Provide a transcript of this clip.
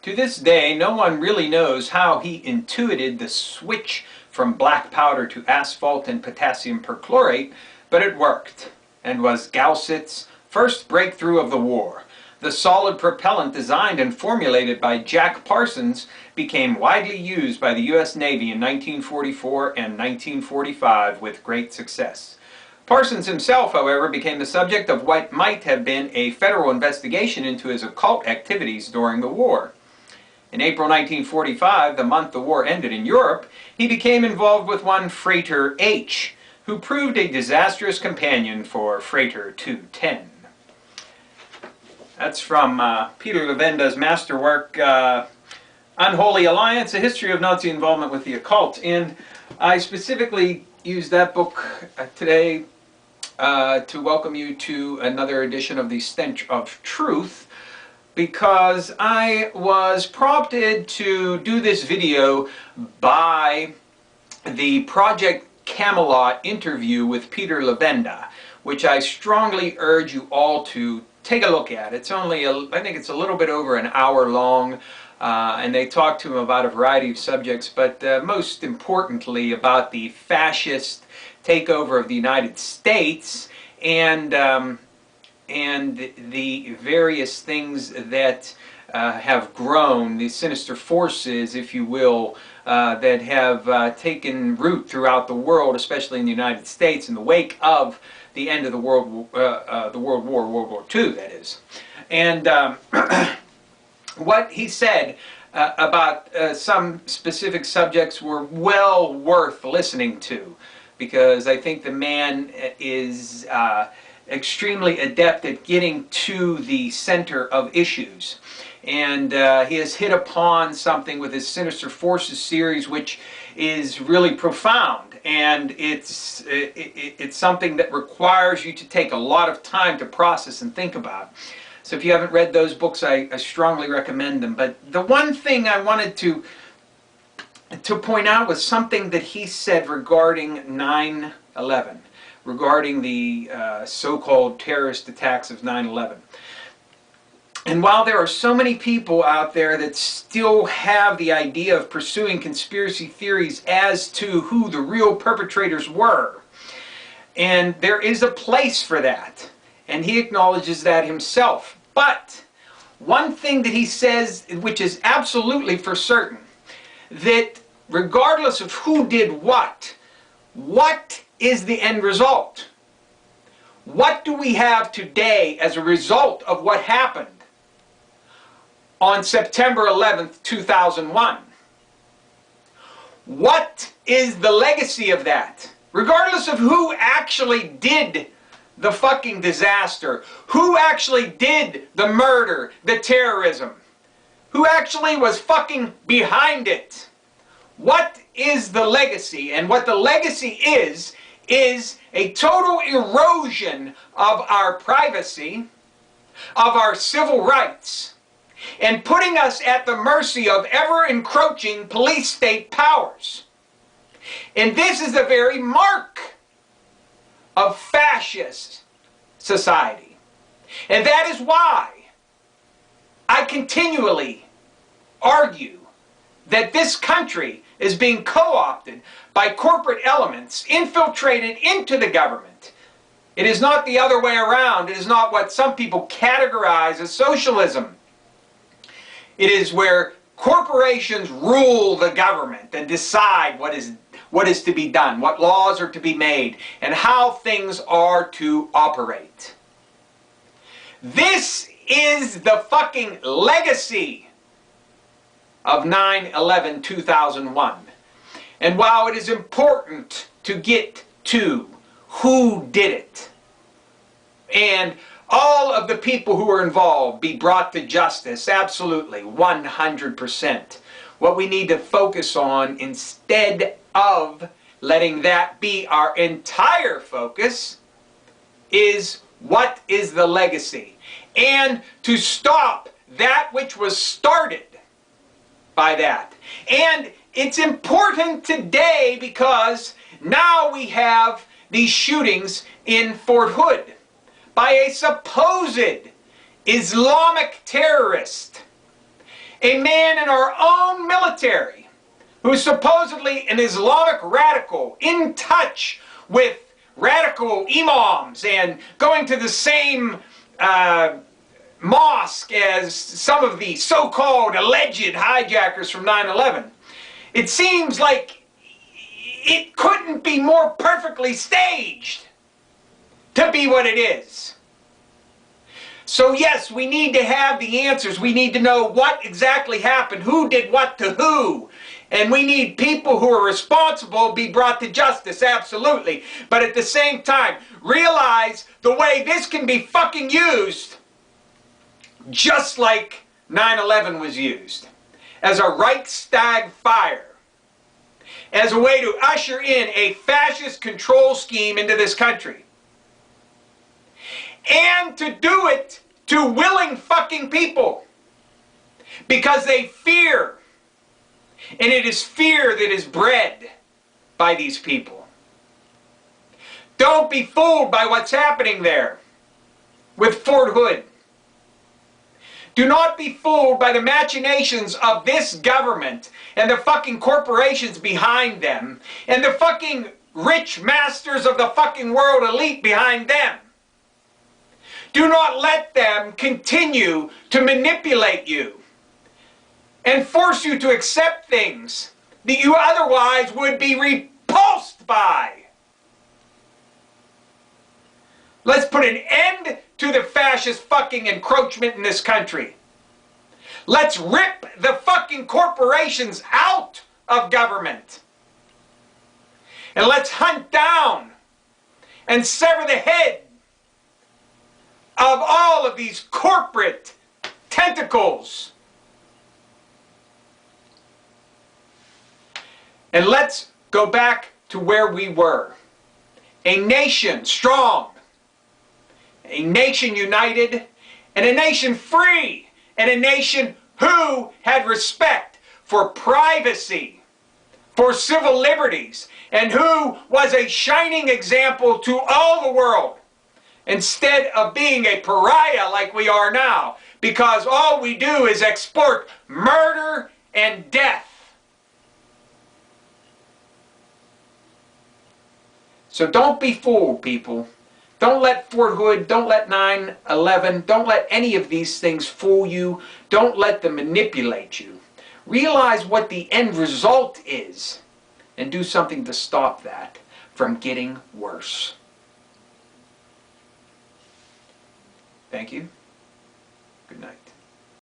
To this day, no one really knows how he intuited the switch from black powder to asphalt and potassium perchlorate, but it worked, and was Gaussit's first breakthrough of the war. The solid propellant designed and formulated by Jack Parsons became widely used by the U.S. Navy in 1944 and 1945 with great success. Parsons himself, however, became the subject of what might have been a federal investigation into his occult activities during the war. In April 1945, the month the war ended in Europe, he became involved with one Freighter H, who proved a disastrous companion for Freighter 210. That's from Peter Levenda's masterwork, Unholy Alliance, A History of Nazi Involvement with the Occult. And I specifically used that book today to welcome you to another edition of the Stench of Truth, because I was prompted to do this video by the Project Camelot interview with Peter Levenda, which I strongly urge you all to take a look at. It's only, I think it's a little bit over an hour long, and they talk to him about a variety of subjects, but most importantly about the fascist takeover of the United States and the various things that have grown, the sinister forces, if you will, that have taken root throughout the world, especially in the United States, in the wake of the end of the World War II, that is. And what he said about some specific subjects were well worth listening to, because I think the man is extremely adept at getting to the center of issues. And he has hit upon something with his Sinister Forces series which is really profound, and it's something that requires you to take a lot of time to process and think about. So if you haven't read those books, I strongly recommend them. But the one thing I wanted to point out was something that he said regarding 9/11, regarding the so-called terrorist attacks of 9/11. And while there are so many people out there that still have the idea of pursuing conspiracy theories as to who the real perpetrators were, and there is a place for that, and he acknowledges that himself. But one thing that he says, which is absolutely for certain, that regardless of who did what is the end result? What do we have today as a result of what happened on September 11th, 2001? What is the legacy of that? Regardless of who actually did the fucking disaster, who actually did the murder, the terrorism, who actually was fucking behind it? What is the legacy? And what the legacy is a total erosion of our privacy, of our civil rights, and putting us at the mercy of ever-encroaching police state powers. And this is the very mark of fascist society. And that is why I continually argue that this country is being co-opted by corporate elements, infiltrated into the government. It is not the other way around. It is not what some people categorize as socialism. It is where corporations rule the government and decide what is to be done, what laws are to be made, and how things are to operate. This is the fucking legacy of 9/11/2001. And while it is important to get to who did it, and all of the people who were involved be brought to justice, absolutely, 100%. What we need to focus on, instead of letting that be our entire focus, is what is the legacy? And to stop that which was started by that. And it's important today because now we have these shootings in Fort Hood by a supposed Islamic terrorist. A man in our own military who is supposedly an Islamic radical in touch with radical imams and going to the same mosque as some of the so-called alleged hijackers from 9/11. It seems like it couldn't be more perfectly staged to be what it is. So yes, we need to have the answers. We need to know what exactly happened, who did what to who. And we need people who are responsible be brought to justice, absolutely. But at the same time, realize the way this can be fucking used, just like 9/11 was used, as a Reichstag fire, as a way to usher in a fascist control scheme into this country. And to do it to willing fucking people. Because they fear. And it is fear that is bred by these people. Don't be fooled by what's happening there with Fort Hood. Do not be fooled by the machinations of this government and the fucking corporations behind them and the fucking rich masters of the fucking world elite behind them. Do not let them continue to manipulate you and force you to accept things that you otherwise would be repulsed by. Let's put an end to the fascist fucking encroachment in this country. Let's rip the fucking corporations out of government. And let's hunt down and sever the head of all of these corporate tentacles. And let's go back to where we were. A nation strong, a nation united, and a nation free, and a nation who had respect for privacy, for civil liberties, and who was a shining example to all the world, instead of being a pariah like we are now, because all we do is export murder and death. So don't be fooled, people. Don't let Fort Hood, don't let 9/11, don't let any of these things fool you. Don't let them manipulate you. Realize what the end result is and do something to stop that from getting worse. Thank you. Good night.